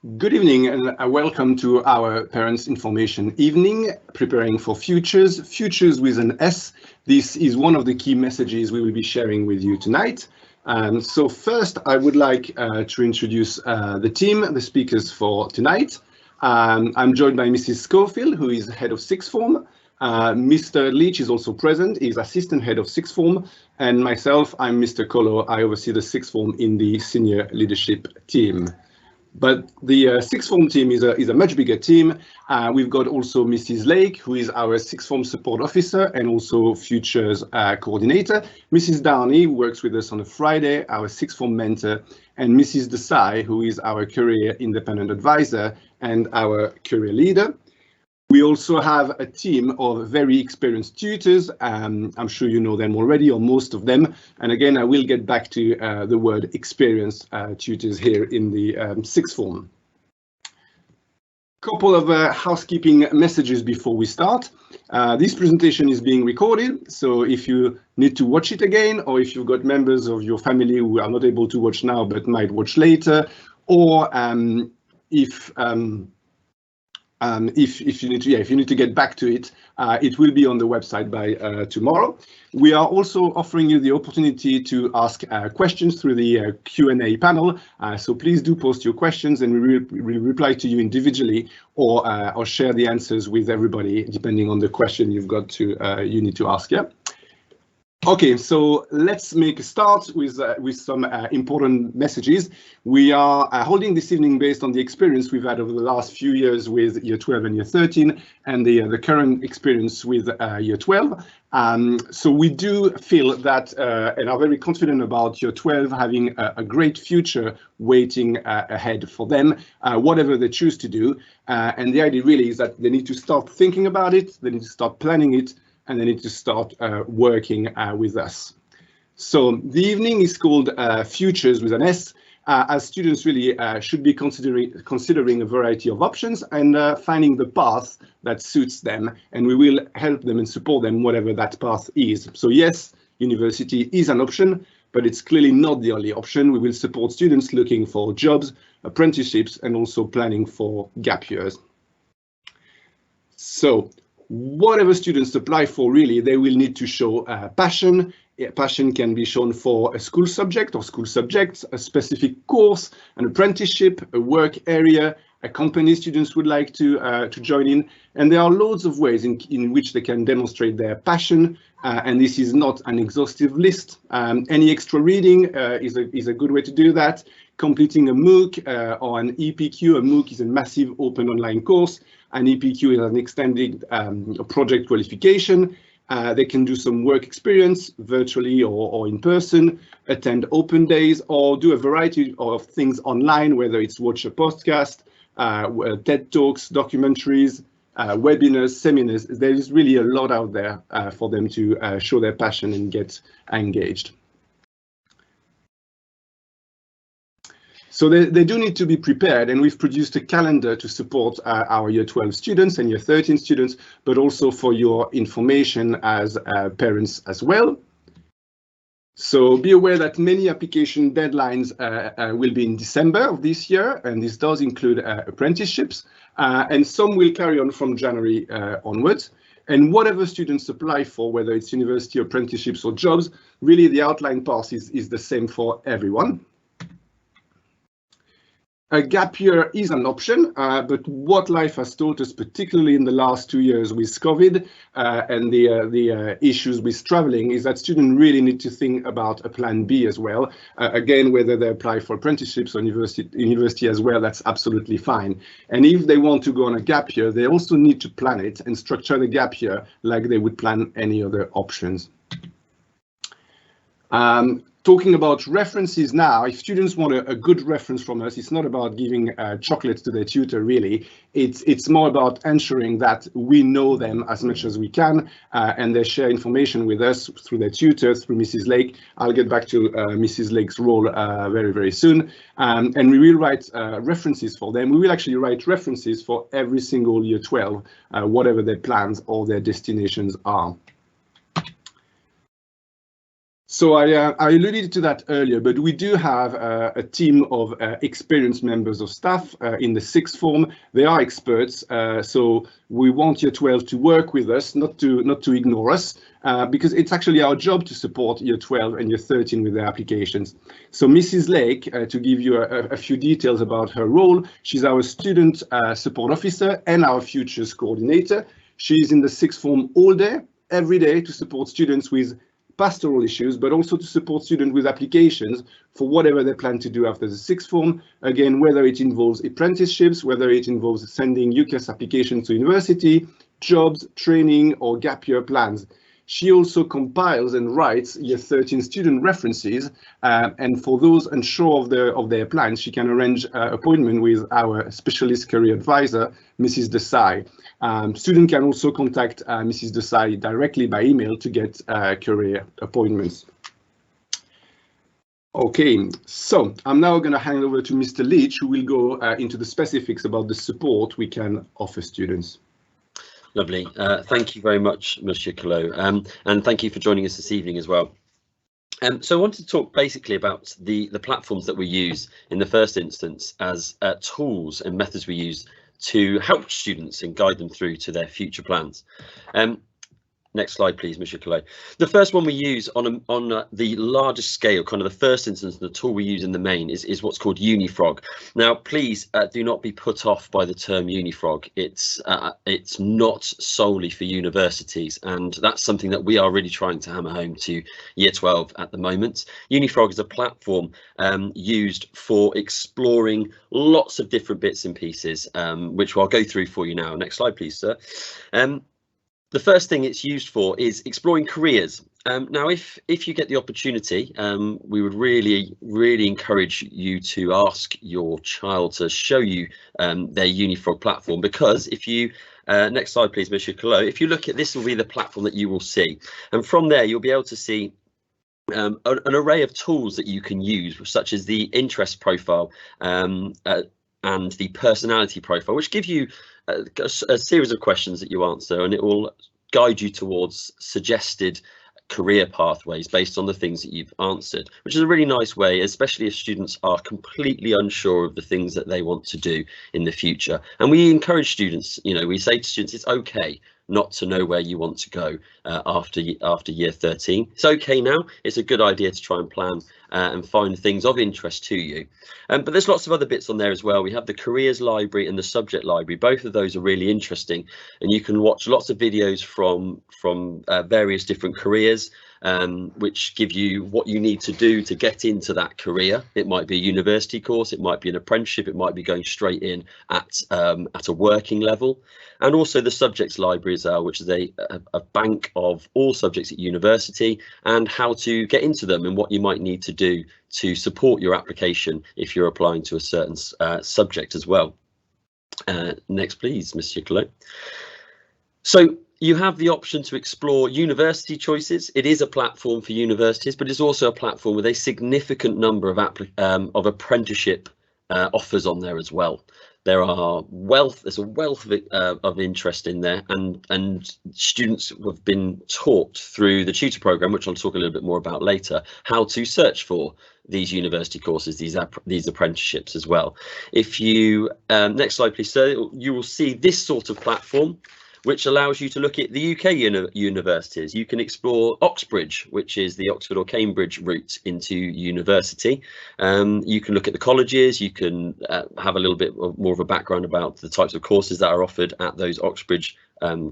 Good evening and welcome to our Parents Information Evening, Preparing for Futures, Futures with an S. This is one of the key messages we will be sharing with you tonight. So first, I would like to introduce the team, the speakers for tonight. I'm joined by Mrs. Schofield, who is head of sixth form. Mr. Leach is also present, he's assistant head of sixth form. And myself, I'm Mr. Collot, I oversee the sixth form in the senior leadership team. But the sixth form team is a much bigger team. We've got also Mrs. Lake, who is our sixth form support officer and also futures coordinator. Mrs. Downey, who works with us on a Friday, our sixth form mentor, and Mrs. Desai, who is our career independent advisor and our career leader. We also have a team of very experienced tutors. I'm sure you know them already, or most of them. And again, I will get back to the word experienced tutors here in the sixth form. Couple of housekeeping messages before we start. This presentation is being recorded, so if you need to watch it again, or if you've got members of your family who are not able to watch now but might watch later, or if you need to get back to it, it will be on the website by tomorrow. We are also offering you the opportunity to ask questions through the Q&A panel. So please do post your questions and we will reply to you individually or share the answers with everybody, depending on the question you've got to you need to ask. Yeah. Okay, so let's make a start with some important messages. We are holding this evening based on the experience we've had over the last few years with Year 12 and Year 13 and the current experience with Year 12. So we do feel that and are very confident about Year 12 having a great future waiting ahead for them, whatever they choose to do. And the idea really is that they need to start thinking about it, they need to start planning it, and they need to start working with us. So the evening is called Futures with an S, as students really should be considering a variety of options and finding the path that suits them, and we will help them and support them whatever that path is. So yes, university is an option, but it's clearly not the only option. We will support students looking for jobs, apprenticeships, and also planning for gap years. So whatever students apply for, really, they will need to show passion. Passion can be shown for a school subject or school subjects, a specific course, an apprenticeship, a work area, a company students would like to join in. And there are loads of ways in which they can demonstrate their passion. And this is not an exhaustive list. Any extra reading is a good way to do that. Completing a MOOC or an EPQ. A MOOC is a massive open online course. An EPQ is an extended project qualification. They can do some work experience virtually or in person, attend open days, or do a variety of things online, whether it's watch a podcast, TED Talks, documentaries, webinars, seminars. There is really a lot out there for them to show their passion and get engaged. So they do need to be prepared, and we've produced a calendar to support our Year 12 students and Year 13 students, but also for your information as parents as well. So be aware that many application deadlines will be in December of this year, and this does include apprenticeships, and some will carry on from January onwards. And whatever students apply for, whether it's university, apprenticeships or jobs, really the outline path is the same for everyone. A gap year is an option, but what life has taught us, particularly in the last 2 years with COVID and the issues with traveling, is that students really need to think about a plan B as well. Again, whether they apply for apprenticeships or university as well, that's absolutely fine. And if they want to go on a gap year, they also need to plan it and structure the gap year like they would plan any other options. Talking about references now, if students want a good reference from us, it's not about giving chocolates to their tutor, really. It's more about ensuring that we know them as much as we can, and they share information with us through their tutor, through Mrs. Lake. I'll get back to Mrs. Lake's role very, very soon. And we will write references for them. We will actually write references for every single Year 12, whatever their plans or their destinations are. So I alluded to that earlier, but we do have a team of experienced members of staff in the sixth form. They are experts, so we want Year 12 to work with us, not to ignore us, because it's actually our job to support Year 12 and Year 13 with their applications. So Mrs. Lake, to give you a few details about her role, she's our student support officer and our futures coordinator. She's in the sixth form all day, every day, to support students with pastoral issues, but also to support students with applications for whatever they plan to do after the sixth form. Again, whether it involves apprenticeships, whether it involves sending UCAS applications to university, jobs, training, or gap year plans. She also compiles and writes Year 13 student references, and for those unsure of their plans, she can arrange an appointment with our specialist career advisor, Mrs. Desai. Students can also contact Mrs. Desai directly by email to get career appointments. Okay, so I'm now going to hand over to Mr. Leach, who will go into the specifics about the support we can offer students. Lovely. Thank you very much, Mr Collot, and thank you for joining us this evening as well. So I wanted to talk basically about the platforms that we use in the first instance as tools and methods we use to help students and guide them through to their future plans. Next slide, please, Mr Collot. The first one we use on the largest scale, kind of the first instance, the tool we use in the main is what's called Unifrog. Now, please do not be put off by the term Unifrog. It's not solely for universities, and that's something that we are really trying to hammer home to Year 12 at the moment. Unifrog is a platform used for exploring lots of different bits and pieces, which I'll go through for you now. Next slide, please, sir. The first thing it's used for is exploring careers. Now, if you get the opportunity, we would really encourage you to ask your child to show you their Unifrog platform, because if you next slide, please, Mr. Collot. If you look at this, will be the platform that you will see, and from there you'll be able to see an array of tools that you can use, such as the interest profile and the personality profile, which give you a series of questions that you answer, and it will guide you towards suggested career pathways based on the things that you've answered, which is a really nice way, especially if students are completely unsure of the things that they want to do in the future. And we encourage students, we say to students, it's okay not to know where you want to go after Year 13. It's okay now. It's a good idea to try and plan and find things of interest to you. But there's lots of other bits on there as well. We have the careers library and the subject library. Both of those are really interesting, and you can watch lots of videos from various different careers, which give you what you need to do to get into that career. It might be a university course, it might be an apprenticeship, it might be going straight in at a working level. And also the subjects library as well, which is a bank of all subjects at university and how to get into them and what you might need to do to support your application if you're applying to a certain subject as well. Next, please, Mr. Collot. So you have the option to explore university choices. It is a platform for universities, but it's also a platform with a significant number of apprenticeship offers on there as well. There's a wealth of interest in there, and students have been taught through the tutor program, which I'll talk a little bit more about later, how to search for these university courses, these apprenticeships as well. If you next slide, please, sir, you will see this sort of platform, which allows you to look at the UK universities. You can explore Oxbridge, which is the Oxford or Cambridge route into university. You can look at the colleges. You can have a little bit more of a background about the types of courses that are offered at those Oxbridge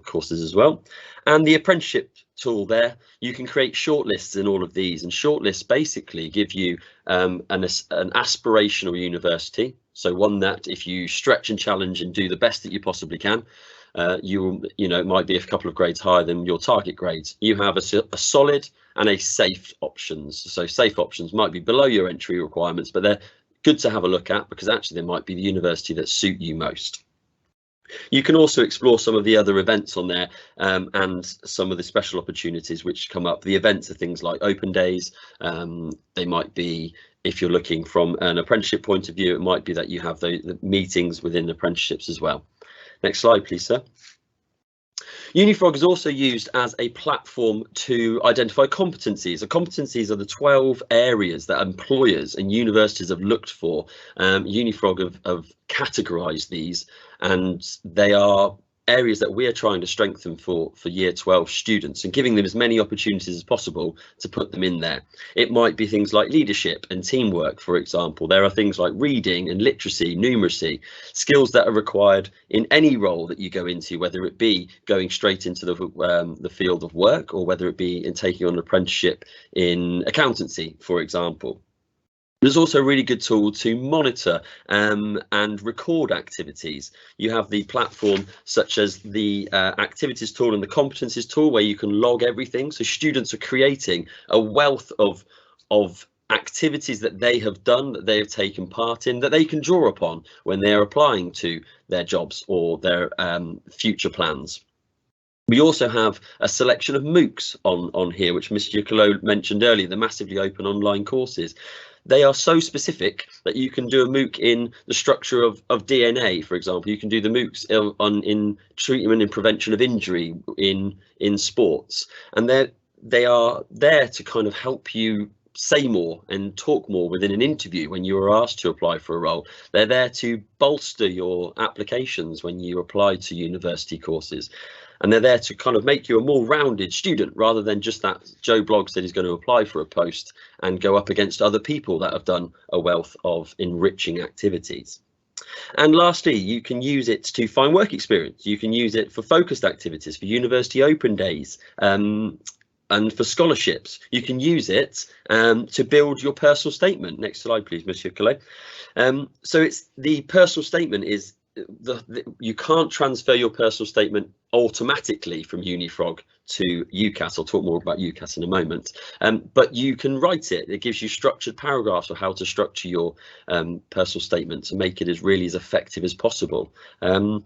courses as well. And the apprenticeship tool there, you can create shortlists in all of these, and shortlists basically give you an aspirational university. So one that if you stretch and challenge and do the best that you possibly can, it might be a couple of grades higher than your target grades. You have a solid and a safe options. So safe options might be below your entry requirements, but they're good to have a look at because actually they might be the university that suit you most. You can also explore some of the other events on there and some of the special opportunities which come up. The events are things like open days. They might be, if you're looking from an apprenticeship point of view, it might be that you have the meetings within apprenticeships as well. Next slide, please, sir. Unifrog is also used as a platform to identify competencies. The competencies are the 12 areas that employers and universities have looked for. Unifrog have categorised these, and they are areas that we are trying to strengthen for year 12 students and giving them as many opportunities as possible to put them in there. It might be things like leadership and teamwork, for example. There are things like reading and literacy, numeracy, skills that are required in any role that you go into, whether it be going straight into the field of work or whether it be in taking on an apprenticeship in accountancy, for example. There's also a really good tool to monitor and record activities. You have the platform such as the activities tool and the competencies tool, where you can log everything. So students are creating a wealth of activities that they have done, that they have taken part in, that they can draw upon when they're applying to their jobs or their future plans. We also have a selection of MOOCs on here, which Mr. Collot mentioned earlier, the massively open online courses. They are so specific that you can do a MOOC in the structure of DNA, for example. You can do the MOOCs in treatment and prevention of injury in sports, and they are there to kind of help you say more and talk more within an interview when you are asked to apply for a role. They're there to bolster your applications when you apply to university courses. And they're there to kind of make you a more rounded student, rather than just that Joe Bloggs said he's going to apply for a post and go up against other people that have done a wealth of enriching activities. And lastly, you can use it to find work experience. You can use it for focused activities, for university open days, and for scholarships. You can use it to build your personal statement. Next slide, please, Monsieur Collot. So it's the personal statement is you can't transfer your personal statement automatically from Unifrog to UCAS. I'll talk more about UCAS in a moment, but you can write it. It gives you structured paragraphs of how to structure your personal statement to make it as effective as possible. And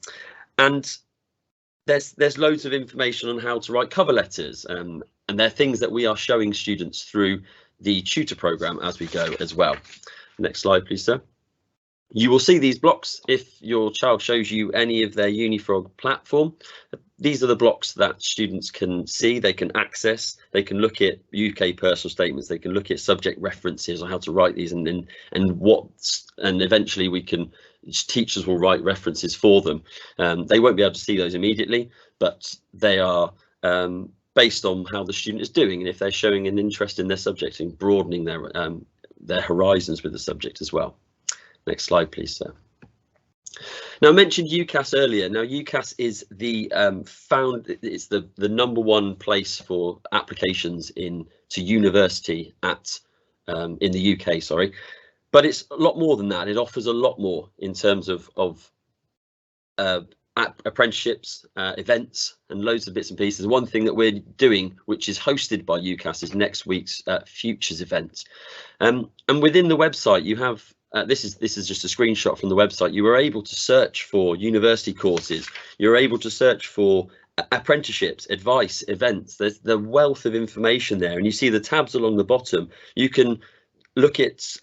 there's loads of information on how to write cover letters, and they're things that we are showing students through the tutor program as we go as well. Next slide, please, sir. You will see these blocks if your child shows you any of their Unifrog platform. These are the blocks that students can see, they can access, they can look at UK personal statements, they can look at subject references on how to write these, and eventually teachers will write references for them. They won't be able to see those immediately, but they are based on how the student is doing, and if they're showing an interest in their subject and broadening their horizons with the subject as well. Next slide, please, sir. Now, I mentioned UCAS earlier. Now, UCAS is the it's the #1 place for applications to university in the UK. Sorry, but it's a lot more than that. It offers a lot more in terms of apprenticeships, events, and loads of bits and pieces. One thing that we're doing, which is hosted by UCAS, is next week's Futures event. And within the website, you have. This is just a screenshot from the website. You were able to search for university courses. You're able to search for apprenticeships, advice, events. There's the wealth of information there, and you see the tabs along the bottom. You can look at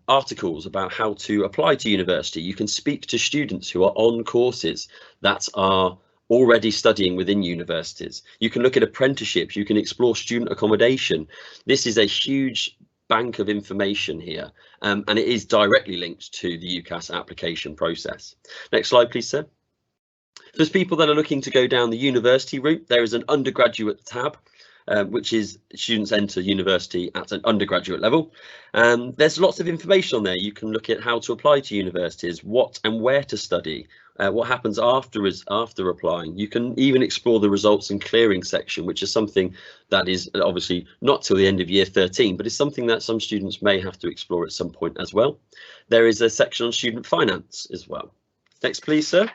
articles about how to apply to university. You can speak to students who are on courses that are already studying within universities. You can look at apprenticeships. You can explore student accommodation. This is a huge bank of information here, and it is directly linked to the UCAS application process. Next slide, please, sir. For people that are looking to go down the university route, there is an undergraduate tab, which is students enter university at an undergraduate level. There's lots of information on there. You can look at how to apply to universities, what and where to study, what happens after applying. You can even explore the results and clearing section, which is something that is obviously not till the end of year 13, but it's something that some students may have to explore at some point as well. There is a section on student finance as well. Next, please, sir.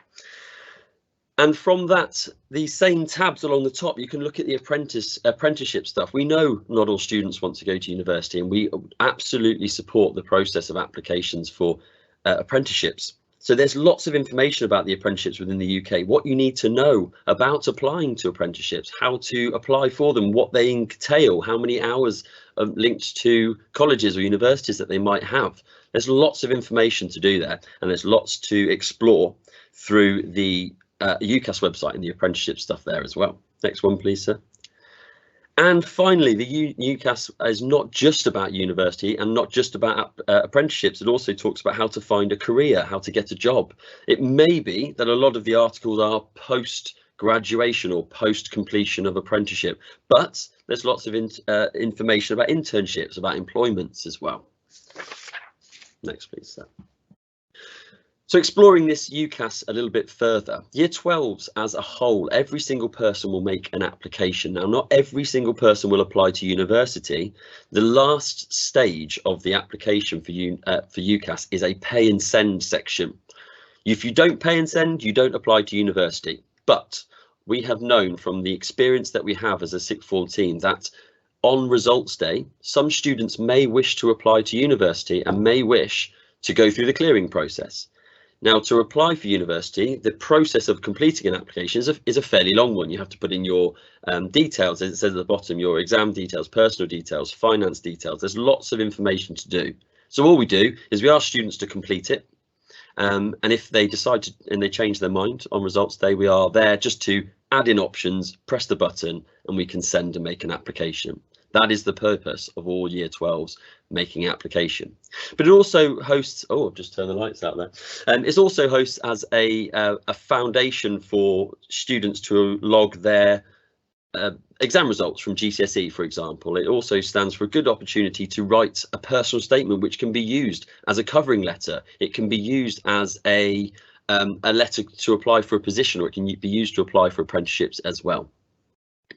And from that, these same tabs along the top, you can look at the apprenticeship stuff. We know not all students want to go to university, and we absolutely support the process of applications for apprenticeships. So there's lots of information about the apprenticeships within the UK, what you need to know about applying to apprenticeships, how to apply for them, what they entail, how many hours linked to colleges or universities that they might have. There's lots of information to do there, and there's lots to explore through the UCAS website and the apprenticeship stuff there as well. Next one, please, sir. And finally, the UCAS is not just about university and not just about apprenticeships. It also talks about how to find a career, how to get a job. It may be that a lot of the articles are post-graduation or post-completion of apprenticeship, but there's lots of information about internships, about employments as well. Next, please, sir. So exploring this UCAS a little bit further, year 12s as a whole, every single person will make an application. Now, not every single person will apply to university. The last stage of the application for UCAS is a pay and send section. If you don't pay and send, you don't apply to university. But we have known from the experience that we have as a sixth form team that on results day, some students may wish to apply to university and may wish to go through the clearing process. Now, to apply for university, the process of completing an application is a fairly long one. You have to put in your details, as it says at the bottom, your exam details, personal details, finance details. There's lots of information to do. So all we do is we ask students to complete it. And if they decide to, and they change their mind on results day, we are there just to add in options, press the button, and we can send and make an application. That is the purpose of all year 12s making application. But it also hosts, oh, I've just turned the lights out there. It also hosts as a foundation for students to log their exam results from GCSE, for example. It also stands for a good opportunity to write a personal statement, which can be used as a covering letter. It can be used as a letter to apply for a position, or it can be used to apply for apprenticeships as well.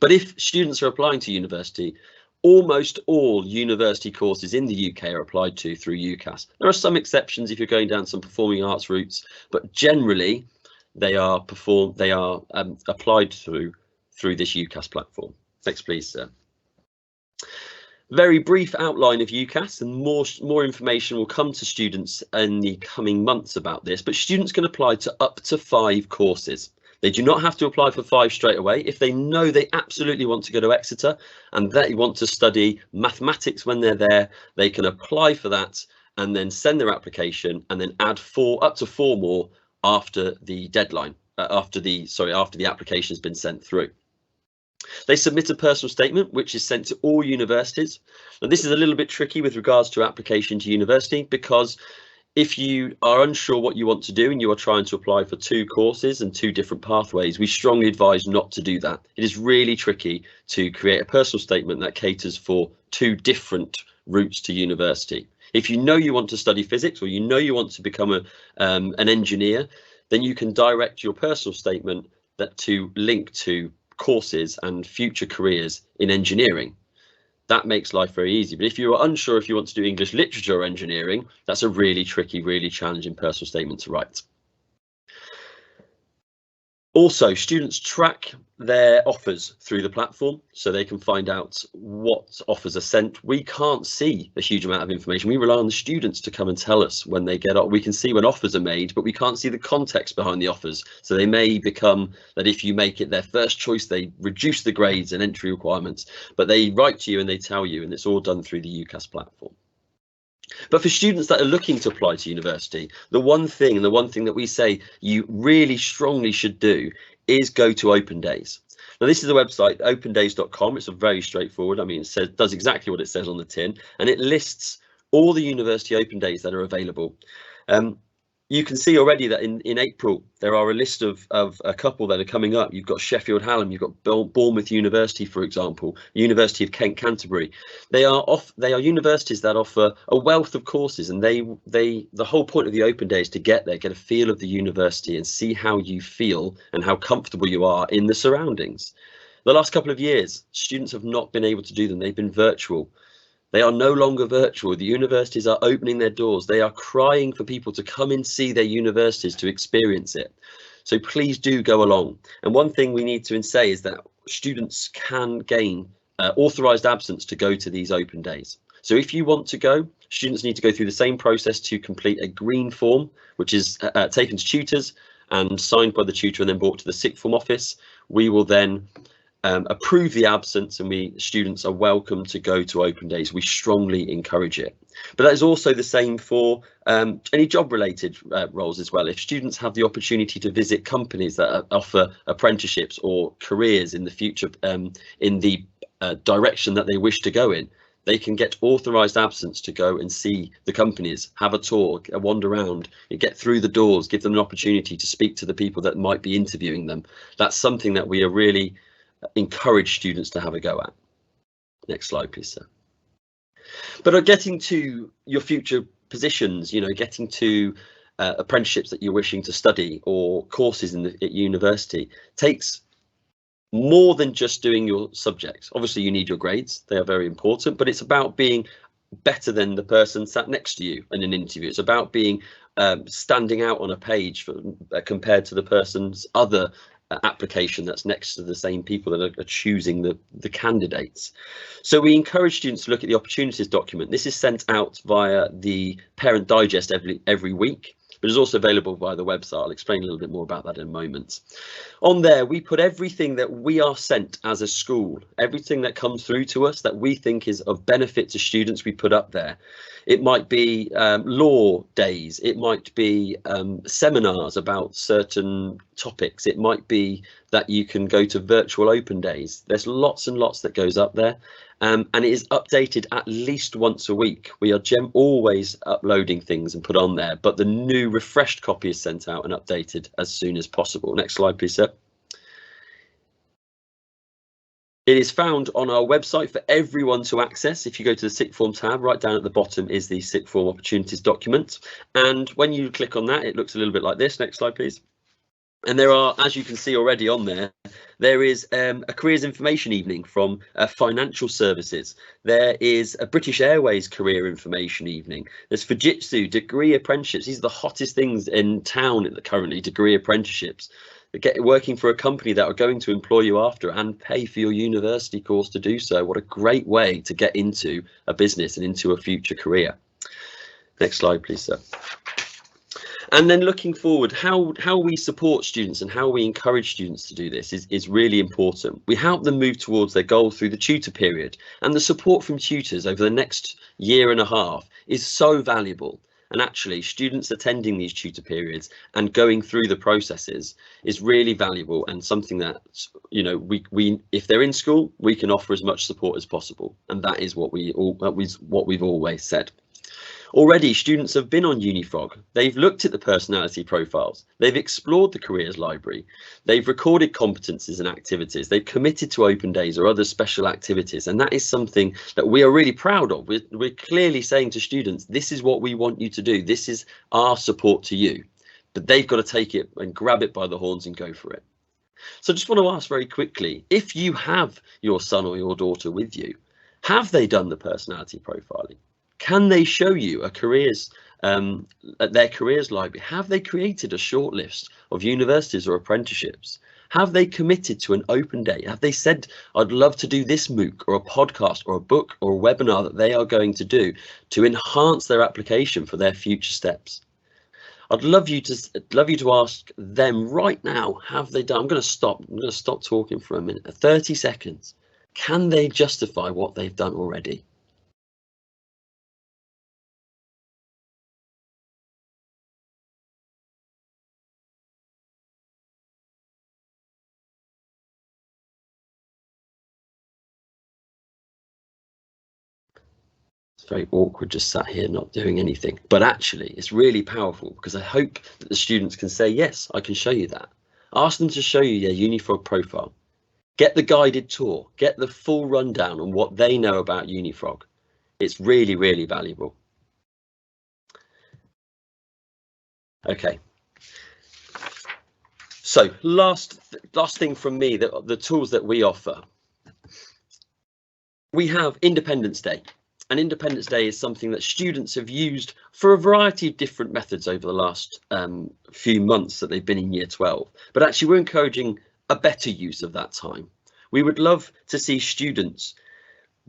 But if students are applying to university, almost all university courses in the UK are applied to through UCAS. There are some exceptions if you're going down some performing arts routes, but generally they are applied through this UCAS platform. Next, please, sir. Very brief outline of UCAS, and more information will come to students in the coming months about this, but students can apply to up to 5 courses. They do not have to apply for 5 straight away. If they know they absolutely want to go to Exeter and they want to study mathematics when they're there, they can apply for that and then send their application and then add up to 4 more after the deadline, after the application has been sent through. They submit a personal statement, which is sent to all universities. Now, this is a little bit tricky with regards to application to university, because if you are unsure what you want to do and you are trying to apply for 2 courses and 2 different pathways, we strongly advise not to do that. It is really tricky to create a personal statement that caters for 2 different routes to university. If you know you want to study physics, or you know you want to become an engineer, then you can direct your personal statement to link to courses and future careers in engineering. That makes life very easy. But if you are unsure if you want to do English literature or engineering, that's a really tricky, really challenging personal statement to write. Also, students track their offers through the platform, so they can find out what offers are sent. We can't see a huge amount of information. We rely on the students to come and tell us when they get up. We can see when offers are made, but we can't see the context behind the offers. So they may become that if you make it their first choice, they reduce the grades and entry requirements, but they write to you and they tell you, and it's all done through the UCAS platform. But for students that are looking to apply to university, the one thing that we say you really strongly should do is go to Open Days. Now, this is the website, opendays.com. It's a very straightforward. I mean, it does exactly what it says on the tin, and it lists all the university open days that are available. You can see already that in April, there are a list of a couple that are coming up. You've got Sheffield Hallam, you've got Bournemouth University, for example, University of Kent, Canterbury. They are universities that offer a wealth of courses, and the whole point of the open day is to get there, get a feel of the university and see how you feel and how comfortable you are in the surroundings. The last couple of years, students have not been able to do them. They've been virtual. They are no longer virtual. The universities are opening their doors. They are crying for people to come and see their universities, to experience it. So please do go along. And one thing we need to say is that students can gain authorised absence to go to these open days. So if you want to go, students need to go through the same process to complete a green form, which is taken to tutors and signed by the tutor and then brought to the sixth form office. We will then approve the absence, and students are welcome to go to open days. We strongly encourage it. But that is also the same for any job related roles as well. If students have the opportunity to visit companies that offer apprenticeships or careers in the future in the direction that they wish to go in, they can get authorised absence to go and see the companies, have a tour, a wander around, get through the doors, give them an opportunity to speak to the people that might be interviewing them. That's something that we are really encourage students to have a go at. Next slide, please, sir. But getting to your future positions, you know, getting to apprenticeships that you're wishing to study or courses at university takes more than just doing your subjects. Obviously you need your grades, they are very important, but it's about being better than the person sat next to you in an interview. It's about being standing out on a page compared to the person's other application that's next to the same people that are choosing the candidates. So we encourage students to look at the opportunities document. This is sent out via the Parent Digest every week, but is also available via the website. I'll explain a little bit more about that in a moment. On there, we put everything that we are sent as a school, everything that comes through to us that we think is of benefit to students, we put up there. It might be law days, it might be seminars about certain topics, it might be that you can go to virtual open days. There's lots and lots that goes up there. And it is updated at least once a week. We are always uploading things and put on there, but the new refreshed copy is sent out and updated as soon as possible. Next slide, please, sir. It is found on our website for everyone to access. If you go to the sixth form tab, right down at the bottom is the sixth form opportunities document. And when you click on that, it looks a little bit like this. Next slide, please. And there are, as you can see already on there, there is a careers information evening from financial services. There is a British Airways career information evening. There's Fujitsu, degree apprenticeships. These are the hottest things in town currently, degree apprenticeships. Working for a company that are going to employ you after and pay for your university course to do so. What a great way to get into a business and into a future career. Next slide, please, sir. And then looking forward, how we support students and how we encourage students to do this is really important. We help them move towards their goals through the tutor period, and the support from tutors over the next year and a half is so valuable. And actually students attending these tutor periods and going through the processes is really valuable, and something that, you know, we if they're in school, we can offer as much support as possible, and that is what we've always said. Already students have been on Unifrog. They've looked at the personality profiles. They've explored the careers library. They've recorded competencies and activities. They've committed to open days or other special activities. And that is something that we are really proud of. We're clearly saying to students, this is what we want you to do. This is our support to you. But they've got to take it and grab it by the horns and go for it. So I just want to ask very quickly, if you have your son or your daughter with you, have they done the personality profiling? Can they show you a careers at their careers library? Have they created a short list of universities or apprenticeships? Have they committed to an open day? Have they said, I'd love to do this MOOC or a podcast or a book or a webinar that they are going to do to enhance their application for their future steps? I'd love you to ask them right now, have they done? I'm going to stop talking for a minute, 30 seconds. Can they justify what they've done already? Very awkward just sat here not doing anything, but actually it's really powerful, because I hope that the students can say, yes, I can show you that. Ask them to show you their Unifrog profile, get the guided tour, get the full rundown on what they know about Unifrog. It's really, really valuable. Okay, so last thing from me, the tools that we offer. We have Independence Day. And Independence Day is something that students have used for a variety of different methods over the last few months that they've been in year 12. But actually, we're encouraging a better use of that time. We would love to see students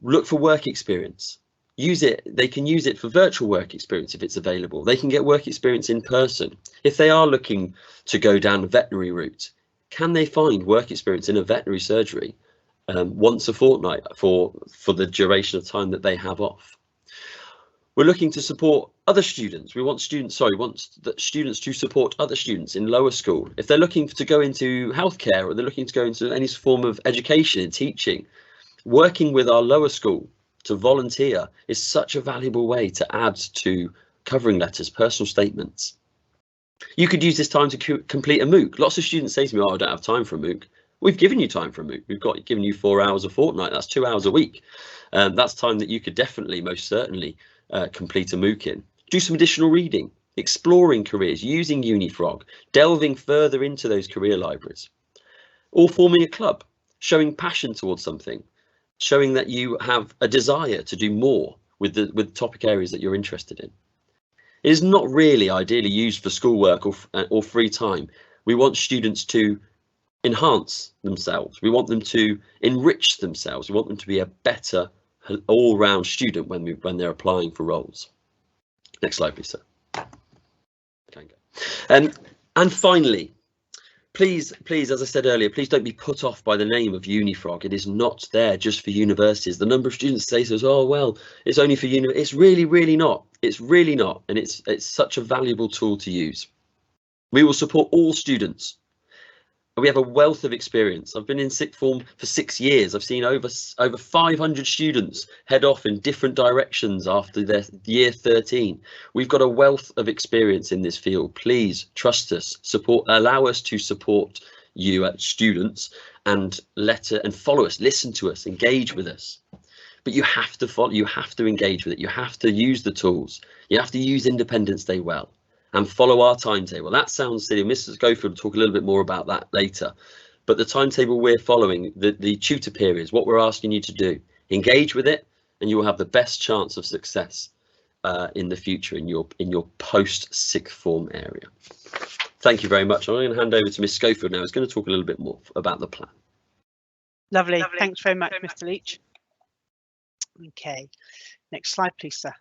look for work experience. Use it. They can use it for virtual work experience if it's available. They can get work experience in person. If they are looking to go down the veterinary route, can they find work experience in a veterinary surgery? once a fortnight for the duration of time that they have off. We're looking to support other students. We want students to support other students in lower school. If they're looking to go into healthcare or they're looking to go into any form of education and teaching, working with our lower school to volunteer is such a valuable way to add to covering letters, personal statements. You could use this time to complete a MOOC. Lots of students say to me, "Oh, I don't have time for a MOOC." We've given you time for a MOOC. We've given you 4 hours a fortnight. That's 2 hours a week. That's time that you could definitely, most certainly, complete a MOOC in. Do some additional reading, exploring careers, using Unifrog, delving further into those career libraries, or forming a club, showing passion towards something, showing that you have a desire to do more with topic areas that you're interested in. It is not really ideally used for schoolwork or free time. We want students to enhance themselves. We want them to enrich themselves. We want them to be a better all-round student when they're applying for roles. Next slide, please, sir. Can go. And finally, please, as I said earlier, please don't be put off by the name of Unifrog. It is not there just for universities. The number of students say to us, "Oh, well, it's only for uni." It's really not. It's really not, and it's such a valuable tool to use. We will support all students. We have a wealth of experience. I've been in sixth form for 6 years. I've seen over 500 students head off in different directions after their year 13. We've got a wealth of experience in this field. Please trust us, allow us to support you as students, and follow us, listen to us, engage with us. But you have to follow, you have to engage with it. You have to use the tools. You have to use Independence Day well and follow our timetable. That sounds silly. Mr. Schofield will talk a little bit more about that later. But the timetable we're following, the tutor periods, what we're asking you to do, engage with it, and you will have the best chance of success in the future in your post sixth form area. Thank you very much. I'm going to hand over to Ms. Schofield now. Who's going to talk a little bit more about the plan. Lovely. Thanks very much, Mr. Leach. Okay, next slide, please, sir.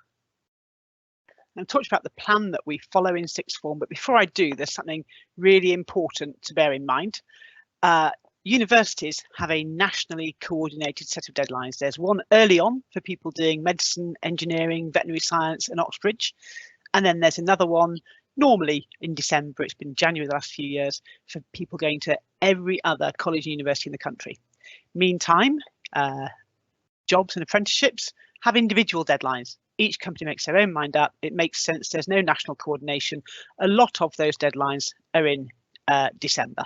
I'm talking about the plan that we follow in sixth form, but before I do, there's something really important to bear in mind. Universities have a nationally coordinated set of deadlines. There's one early on for people doing medicine, engineering, veterinary science and Oxbridge. And then there's another one normally in December, it's been January the last few years, for people going to every other college and university in the country. Meantime, jobs and apprenticeships have individual deadlines. Each company makes their own mind up. It makes sense. There's no national coordination. A lot of those deadlines are in December.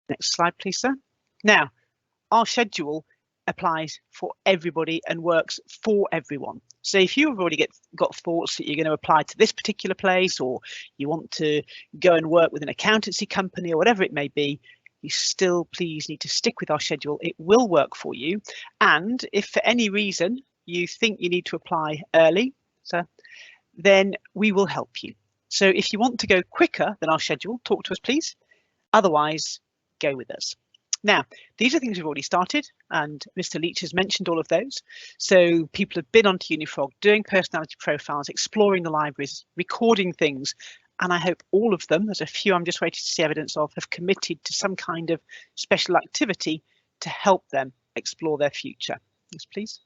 Next slide, please, sir. Now, our schedule applies for everybody and works for everyone. So if you've already got thoughts that you're going to apply to this particular place, or you want to go and work with an accountancy company or whatever it may be, you still please need to stick with our schedule. It will work for you. And if for any reason you think you need to apply early, then we will help you. So if you want to go quicker than our schedule, talk to us, please. Otherwise, go with us. Now, these are things we've already started, and Mr. Leach has mentioned all of those. So people have been onto Unifrog, doing personality profiles, exploring the libraries, recording things, and I hope all of them, there's a few I'm just waiting to see evidence of, have committed to some kind of special activity to help them explore their future. Yes, please.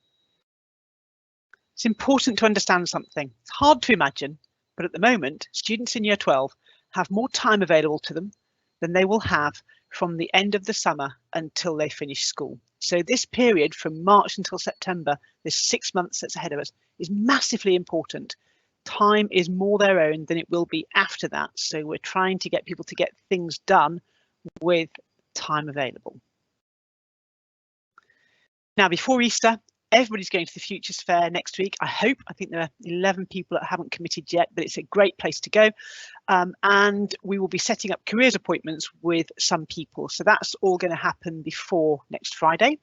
It's important to understand something. It's hard to imagine, but at the moment, students in year 12 have more time available to them than they will have from the end of the summer until they finish school. So this period from March until September, this 6 months that's ahead of us, is massively important. Time is more their own than it will be after that. So we're trying to get people to get things done with time available. Now, before Easter, everybody's going to the Futures Fair next week. I think there are 11 people that haven't committed yet, but it's a great place to go. And we will be setting up careers appointments with some people. So that's all going to happen before next Friday.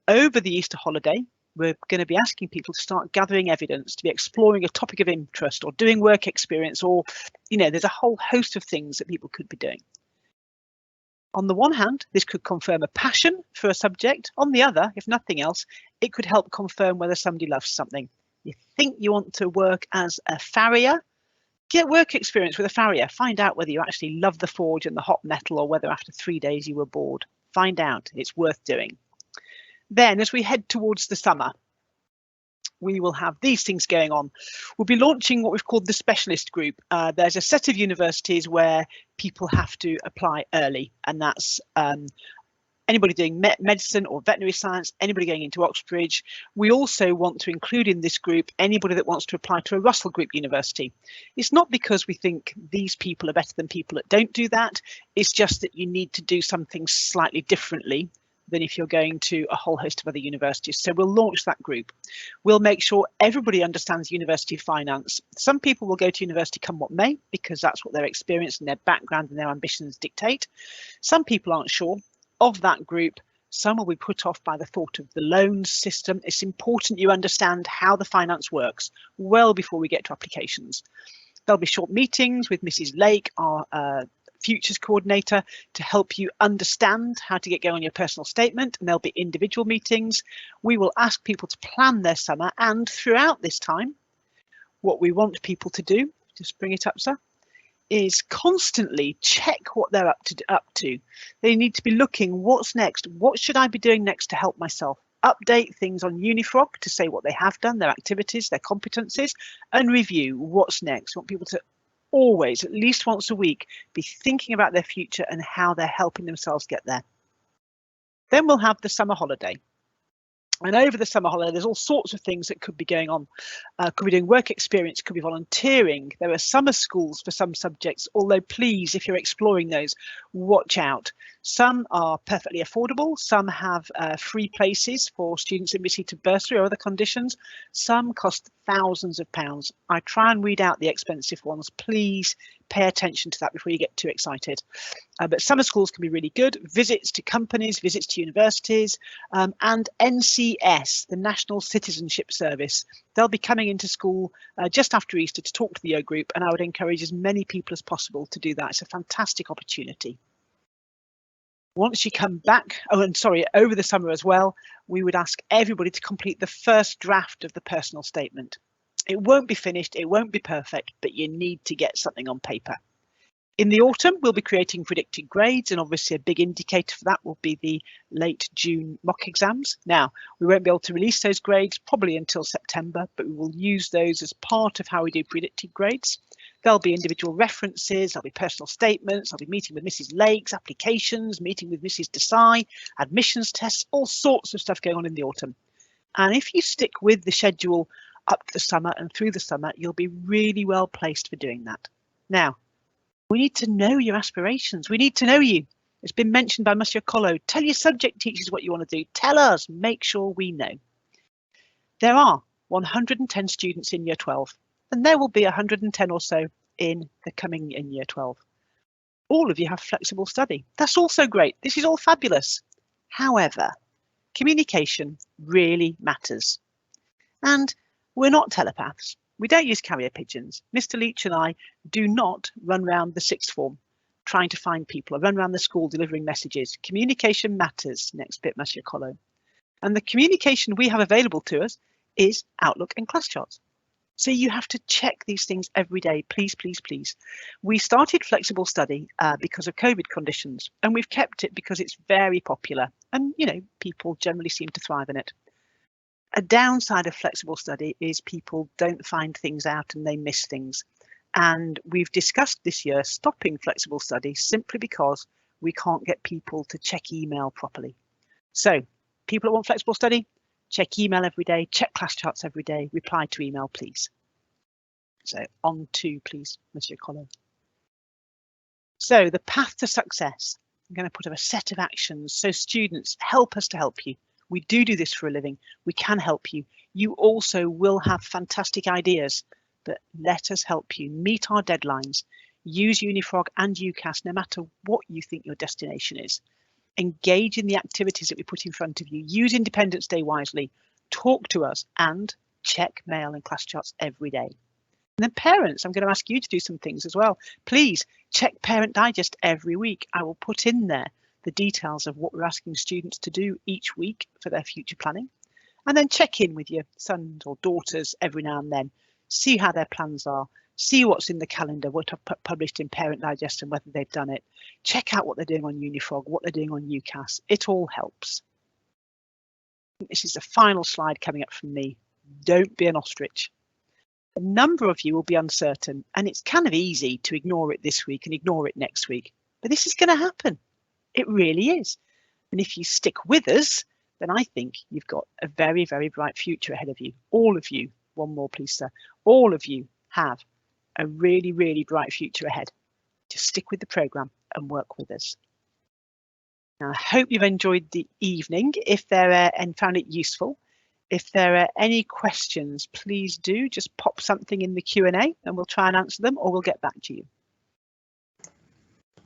Over the Easter holiday, we're going to be asking people to start gathering evidence, to be exploring a topic of interest or doing work experience, or, there's a whole host of things that people could be doing. On the one hand, this could confirm a passion for a subject. On the other, if nothing else, it could help confirm whether somebody loves something. You think you want to work as a farrier? Get work experience with a farrier. Find out whether you actually love the forge and the hot metal, or whether after 3 days you were bored. Find out, it's worth doing. Then as we head towards the summer, we will have these things going on. We'll be launching what we've called the specialist group. There's a set of universities where people have to apply early, and that's anybody doing medicine or veterinary science, anybody going into Oxbridge. We also want to include in this group anybody that wants to apply to a Russell Group university. It's not because we think these people are better than people that don't do that. It's just that you need to do something slightly differently than if you're going to a whole host of other universities. So we'll launch that group. We'll make sure everybody understands university finance. Some people will go to university come what may, because that's what their experience and their background and their ambitions dictate. Some people aren't sure. Of that group, some will be put off by the thought of the loans system. It's important you understand how the finance works well before we get to applications. There'll be short meetings with Mrs. Lake, our futures coordinator, to help you understand how to get going on your personal statement, and there'll be individual meetings. We will ask people to plan their summer, and throughout this time, what we want people to do, just bring it up, sir, is constantly check what they're up to. They need to be looking, what's next? What should I be doing next to help myself? Update things on Unifrog to say what they have done, their activities, their competencies, and review what's next. We want people to always, at least once a week, be thinking about their future and how they're helping themselves get there. Then we'll have the summer holiday. And over the summer holiday, there's all sorts of things that could be going on. Could be doing work experience, could be volunteering. There are summer schools for some subjects, although please, if you're exploring those, watch out. Some are perfectly affordable. Some have free places for students in receipt of bursary or other conditions. Some cost thousands of pounds. I try and weed out the expensive ones. Please pay attention to that before you get too excited. But summer schools can be really good. Visits to companies, visits to universities, and NCS, the National Citizenship Service. They'll be coming into school just after Easter to talk to the year group, and I would encourage as many people as possible to do that. It's a fantastic opportunity. Once you come back, over the summer as well, we would ask everybody to complete the first draft of the personal statement. It won't be finished, it won't be perfect, but you need to get something on paper. In the autumn, we'll be creating predicted grades, and obviously a big indicator for that will be the late June mock exams. Now, we won't be able to release those grades probably until September, but we will use those as part of how we do predicted grades. There'll be individual references, there'll be personal statements, I'll be meeting with Mrs. Lakes, applications, meeting with Mrs. Desai, admissions tests, all sorts of stuff going on in the autumn. And if you stick with the schedule up to the summer and through the summer, you'll be really well placed for doing that. Now, we need to know your aspirations. We need to know you. It's been mentioned by Mr Collot. Tell your subject teachers what you want to do. Tell us, make sure we know. There are 110 students in year 12, and there will be 110 or so in the coming in year 12. All of you have flexible study. That's also great. This is all fabulous. However, communication really matters. And we're not telepaths. We don't use carrier pigeons. Mr. Leach and I do not run around the sixth form trying to find people or run around the school delivering messages. Communication matters. Next bit, Mr. Collot. And the communication we have available to us is Outlook and class charts. So you have to check these things every day, please, please, please. We started flexible study because of COVID conditions, and we've kept it because it's very popular and, you know, people generally seem to thrive in it. A downside of flexible study is people don't find things out and they miss things. And we've discussed this year stopping flexible study simply because we can't get people to check email properly. So people that want flexible study, check email every day, check class charts every day, reply to email, please. So on to, please, Mr. Collot. So the path to success. I'm going to put up a set of actions. So students, help us to help you. We do this for a living. We can help you. You also will have fantastic ideas, but let us help you meet our deadlines. Use Unifrog and UCAS no matter what you think your destination is. Engage in the activities that we put in front of you. Use Independence Day wisely. Talk to us and check mail and class charts every day. And then parents, I'm going to ask you to do some things as well. Please check Parent Digest every week. I will put in there the details of what we're asking students to do each week for their future planning, and then check in with your sons or daughters every now and then, see how their plans are, see what's in the calendar, what I've published in Parent Digest and whether they've done it. Check out what they're doing on Unifrog, what they're doing on UCAS. It all helps. This is the final slide coming up from me. Don't be an ostrich. A number of you will be uncertain, and it's kind of easy to ignore it this week and ignore it next week. But this is going to happen. It really is. And if you stick with us, then I think you've got a very, very bright future ahead of you. All of you, one more please, sir. All of you have a really, really bright future ahead. Just stick with the programme and work with us. Now, I hope you've enjoyed the evening. If there are, and found it useful. If there are any questions, please do just pop something in the Q&A and we'll try and answer them, or we'll get back to you.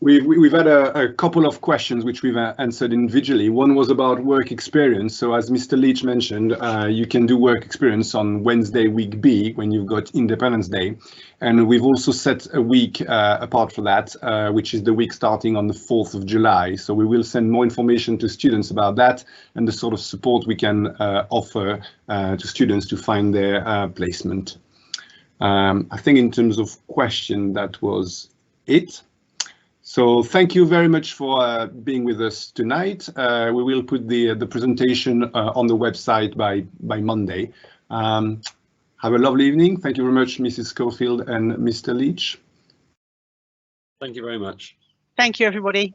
We've had a couple of questions which we've answered individually. One was about work experience. So as Mr. Leach mentioned, you can do work experience on Wednesday week B when you've got Independence Day. And we've also set a week apart for that, which is the week starting on the 4th of July. So we will send more information to students about that and the sort of support we can offer to students to find their placement. I think in terms of question, that was it. So thank you very much for being with us tonight. We will put the presentation on the website by Monday. Have a lovely evening. Thank you very much, Mrs. Schofield and Mr. Leach. Thank you very much. Thank you, everybody.